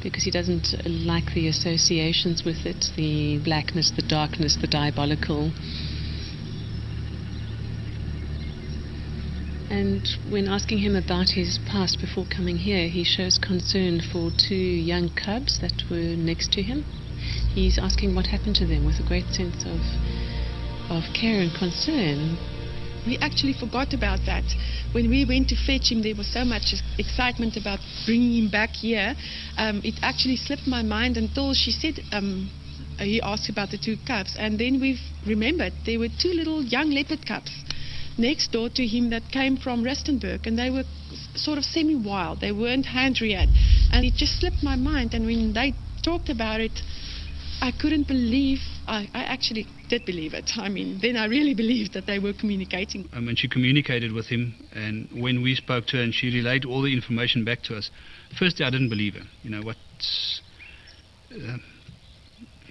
because he doesn't like the associations with it, the blackness, the darkness, the diabolical. And when asking him about his past before coming here, he shows concern for 2 young cubs that were next to him. He's asking what happened to them with a great sense of care and concern. We actually forgot about that. When we went to fetch him, there was so much excitement about bringing him back here. It actually slipped my mind until she said, he asked about the 2 cubs, and then we've remembered there were 2 little young leopard cubs next door to him that came from Rustenburg, and they were sort of semi-wild. They weren't hand-reared, and it just slipped my mind. And when they talked about it, I couldn't believe, I actually did believe it. I mean, then I really believed that they were communicating. And she communicated with him, and when we spoke to her and she relayed all the information back to us, firstly I didn't believe her. You know,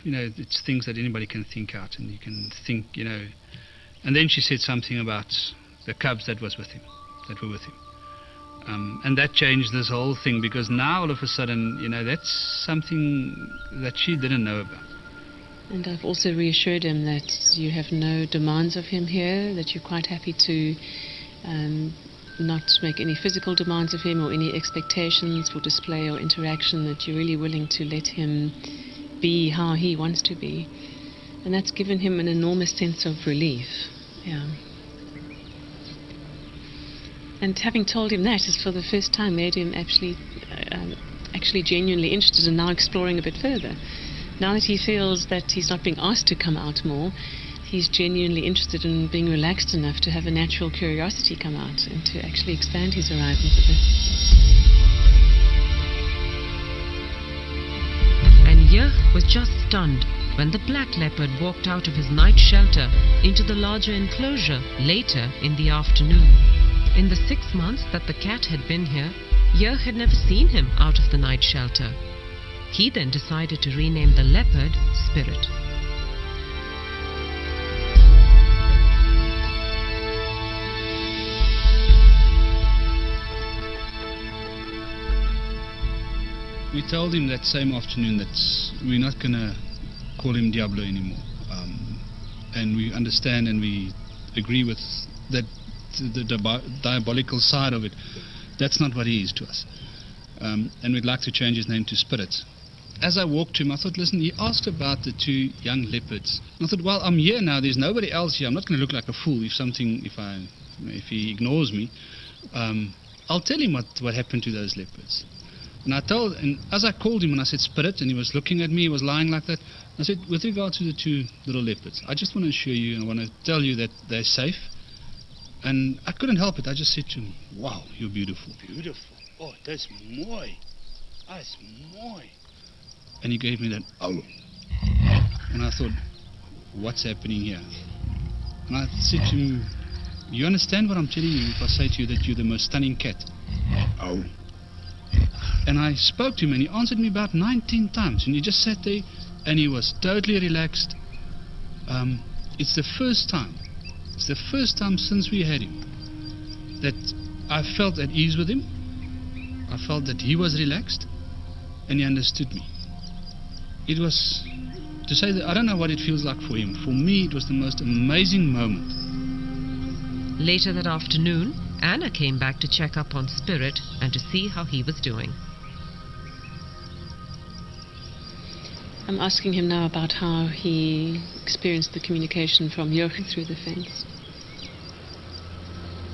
it's things that anybody can think out, and you can think, And then she said something about the cubs that were with him. And that changed this whole thing, because now all of a sudden, that's something that she didn't know about. And I've also reassured him that you have no demands of him here, that you're quite happy to not make any physical demands of him or any expectations for display or interaction, that you're really willing to let him be how he wants to be. And that's given him an enormous sense of relief. Yeah. And having told him that has for the first time made him actually genuinely interested in now exploring a bit further. Now that he feels that he's not being asked to come out more, he's genuinely interested in being relaxed enough to have a natural curiosity come out and to actually expand his horizons a bit. And Yeh was just stunned when the black leopard walked out of his night shelter into the larger enclosure later in the afternoon. In the 6 months that the cat had been here, Yeh had never seen him out of the night shelter. He then decided to rename the leopard Spirit. We told him that same afternoon that we're not going to call him Diablo anymore. And we understand and we agree with that the diabolical side of it. That's not what he is to us. And we'd like to change his name to Spirit. As I walked to him, I thought, listen, he asked about the 2 young leopards. And I thought, well, I'm here now, there's nobody else here. I'm not going to look like a fool if he ignores me. I'll tell him what happened to those leopards. And as I called him and I said Spirit, and he was looking at me, he was lying like that, I said, with regard to the 2 little leopards, I just want to assure you and I want to tell you that they're safe. And I couldn't help it. I just said to him, wow, you're beautiful. Beautiful. Oh, that's mooi. That's mooi. And he gave me that, oh. And I thought, what's happening here? And I said to him, you understand what I'm telling you if I say to you that you're the most stunning cat? Oh. And I spoke to him and he answered me about 19 times. And he just sat there and he was totally relaxed. It's the first time since we had him that I felt at ease with him. I felt that he was relaxed and he understood me. It was, to say that I don't know what it feels like for him. For me, it was the most amazing moment. Later that afternoon, Anna came back to check up on Spirit and to see how he was doing. I'm asking him now about how he experienced the communication from Jochen through the fence.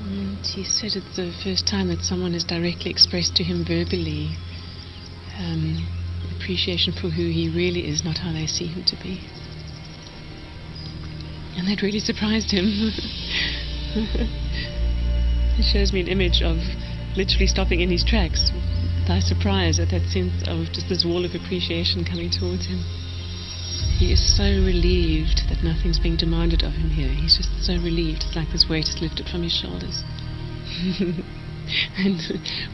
And he said it's the first time that someone has directly expressed to him verbally appreciation for who he really is, not how they see him to be. And that really surprised him. It shows me an image of literally stopping in his tracks by surprise at that sense of just this wall of appreciation coming towards him. He is so relieved that nothing's being demanded of him here. He's just so relieved. It's like this weight is lifted from his shoulders. And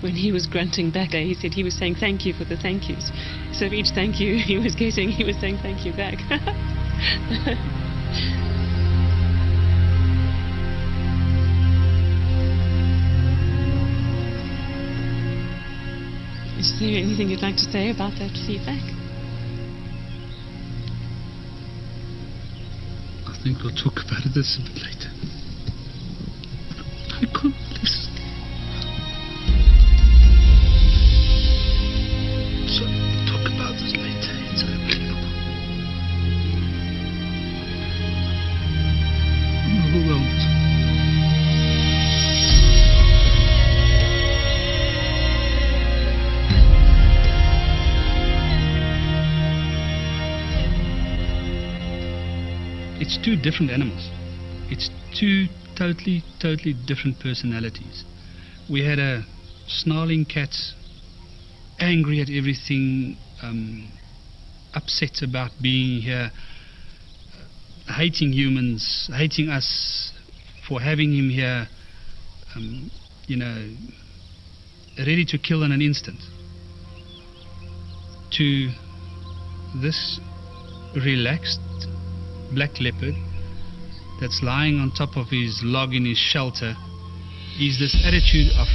when he was grunting back, he said he was saying thank you for the thank yous. So for each thank you he was getting, he was saying thank you back. Is there anything you'd like to say about that feedback? I think we'll talk about this a bit later. I can't listen. So we'll talk about this later. It's unbelievable. I'm overwhelmed. It's 2 different animals. It's 2 totally different personalities. We had a snarling cat, angry at everything, upset about being here, hating humans, hating us for having him here, ready to kill in an instant. To this relaxed black leopard that's lying on top of his log in his shelter is this attitude of,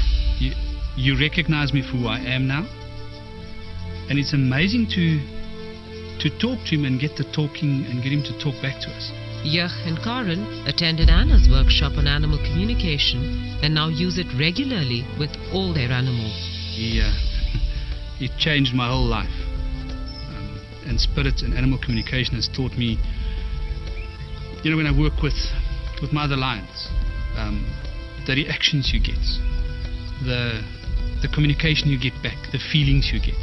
you recognize me for who I am now. And it's amazing to talk to him and get the talking and get him to talk back to us. Jurg and Karen attended Anna's workshop on animal communication and now use it regularly with all their animals. It changed my whole life. And spirit and animal communication has taught me, when I work with my other lions, the reactions you get, the communication you get back, the feelings you get.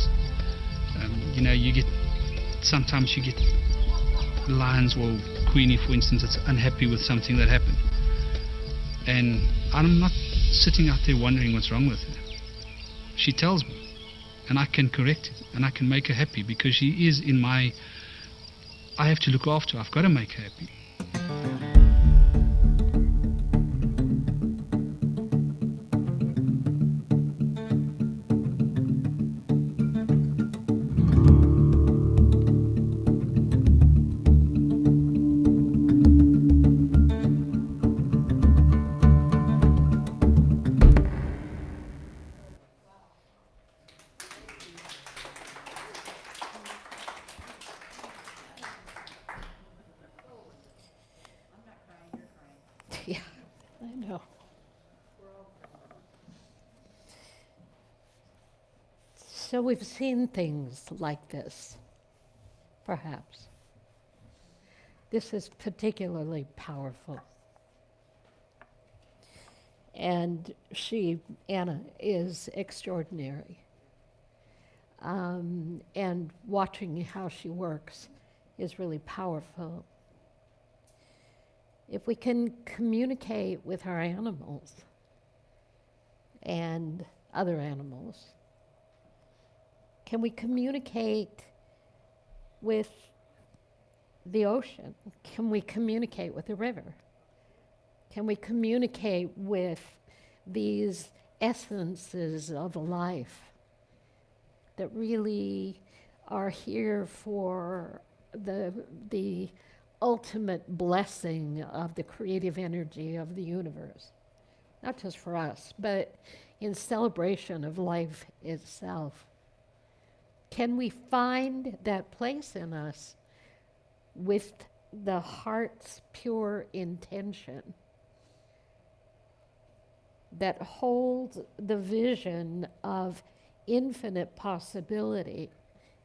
Sometimes you get lions or Queenie, for instance, that's unhappy with something that happened. And I'm not sitting out there wondering what's wrong with her. She tells me, and I can correct it, and I can make her happy because she is in my... I have to look after her. I've got to make her happy. Yeah, I know. So we've seen things like this, perhaps. This is particularly powerful. And Anna, is extraordinary. And watching how she works is really powerful. If we can communicate with our animals and other animals, can we communicate with the ocean? Can we communicate with the river? Can we communicate with these essences of life that really are here for the ultimate blessing of the creative energy of the universe? Not just for us, but in celebration of life itself. Can we find that place in us with the heart's pure intention that holds the vision of infinite possibility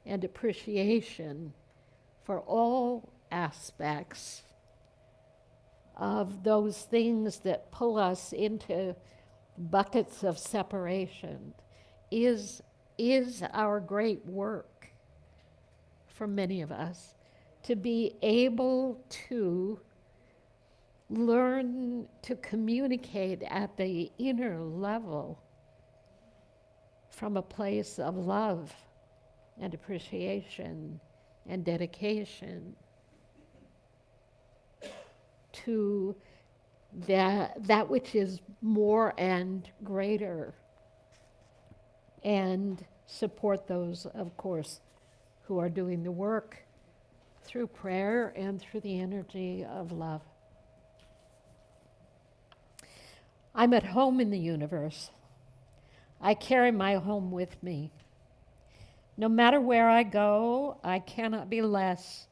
and appreciation for all aspects of those things that pull us into buckets of separation is our great work for many of us, to be able to learn to communicate at the inner level from a place of love and appreciation and dedication to that which is more and greater, and support those, of course, who are doing the work through prayer and through the energy of love. I'm at home in the universe. I carry my home with me. No matter where I go, I cannot be less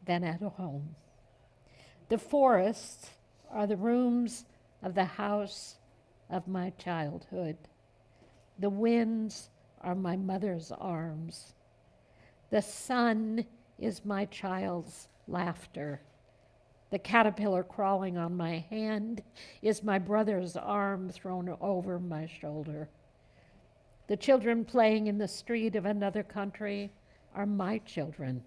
than at home. The forests are the rooms of the house of my childhood. The winds are my mother's arms. The sun is my child's laughter. The caterpillar crawling on my hand is my brother's arm thrown over my shoulder. The children playing in the street of another country are my children.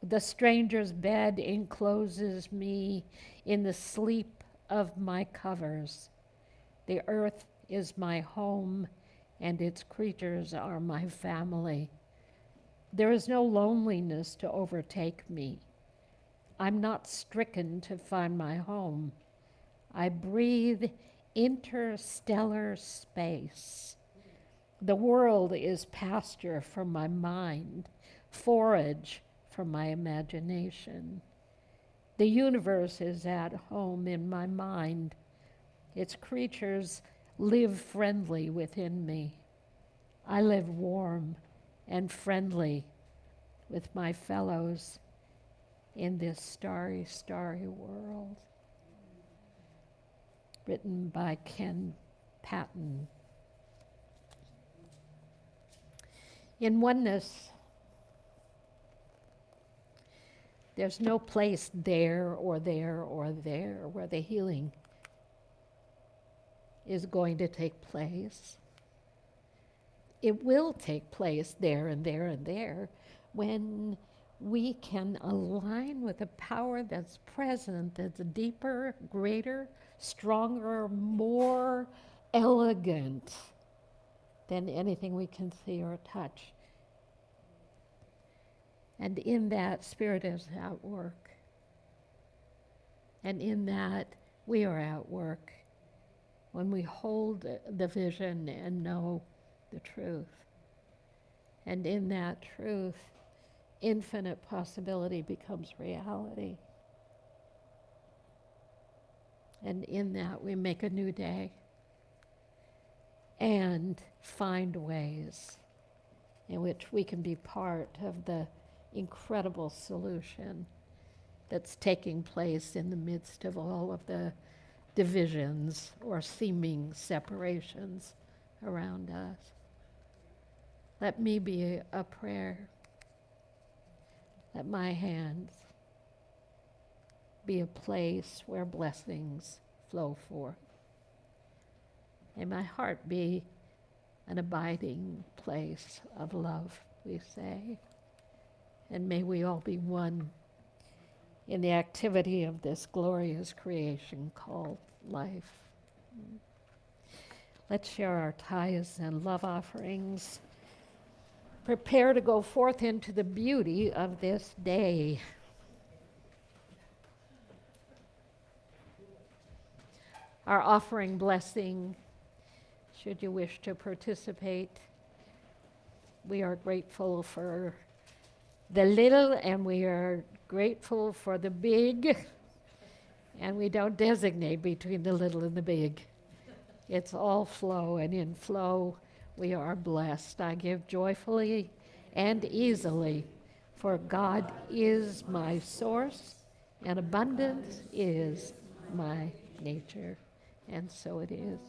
The stranger's bed encloses me in the sleep of my covers. The earth is my home, and its creatures are my family. There is no loneliness to overtake me. I'm not stricken to find my home. I breathe interstellar space. The world is pasture for my mind, forage from my imagination. The universe is at home in my mind. Its creatures live friendly within me. I live warm and friendly with my fellows in this starry, starry world. Written by Ken Patton. In oneness, there's no place there or there or there where the healing is going to take place. It will take place there and there and there when we can align with a power that's present, that's deeper, greater, stronger, more elegant than anything we can see or touch. And in that, Spirit is at work. And in that, we are at work when we hold the vision and know the truth. And in that truth, infinite possibility becomes reality. And in that, we make a new day and find ways in which we can be part of the incredible solution that's taking place in the midst of all of the divisions or seeming separations around us. Let me be a prayer. Let my hands be a place where blessings flow forth. May my heart be an abiding place of love, we say. And may we all be one in the activity of this glorious creation called life. Let's share our tithes and love offerings. Prepare to go forth into the beauty of this day. Our offering blessing, should you wish to participate. We are grateful for the little and we are grateful for the big, and we don't designate between the little and the big. It's all flow, and in flow we are blessed. I give joyfully and easily, for God is my source, and abundance is my nature. And so it is.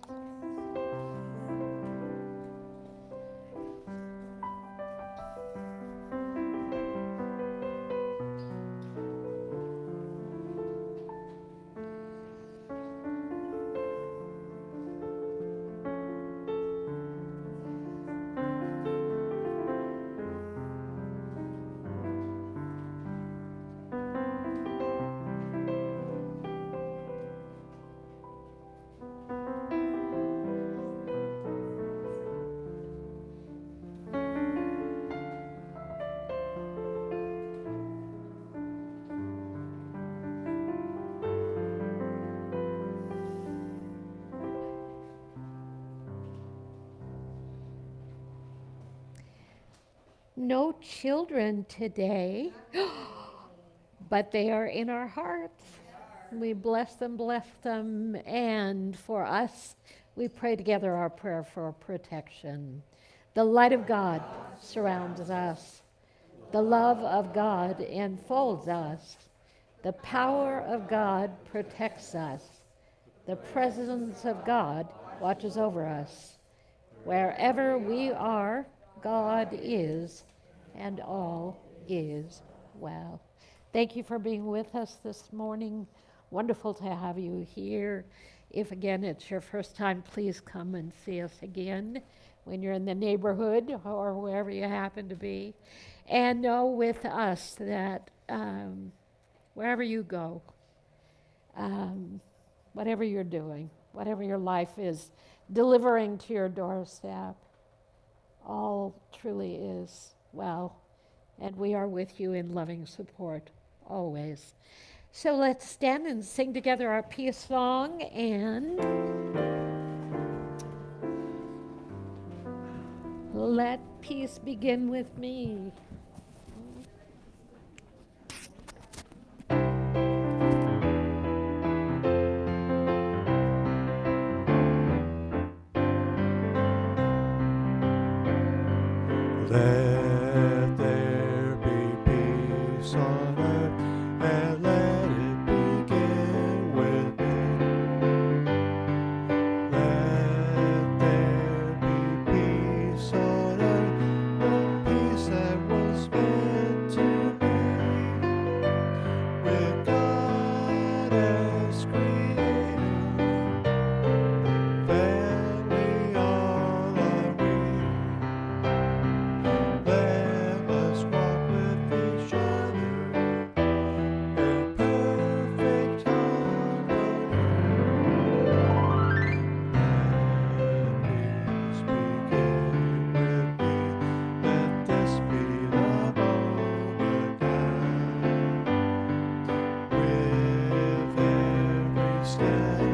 No children today, but they are in our hearts. We bless them, and for us, we pray together our prayer for protection. The light of God surrounds us. The love of God enfolds us. The power of God protects us. The presence of God watches over us. Wherever we are, God is, and all is well. Thank you for being with us this morning. Wonderful to have you here. If again it's your first time, please come and see us again when you're in the neighborhood or wherever you happen to be. And know with us that wherever you go, whatever you're doing, whatever your life is delivering to your doorstep, all truly is well, and we are with you in loving support always. So let's stand and sing together our peace song, and let peace begin with me. stand.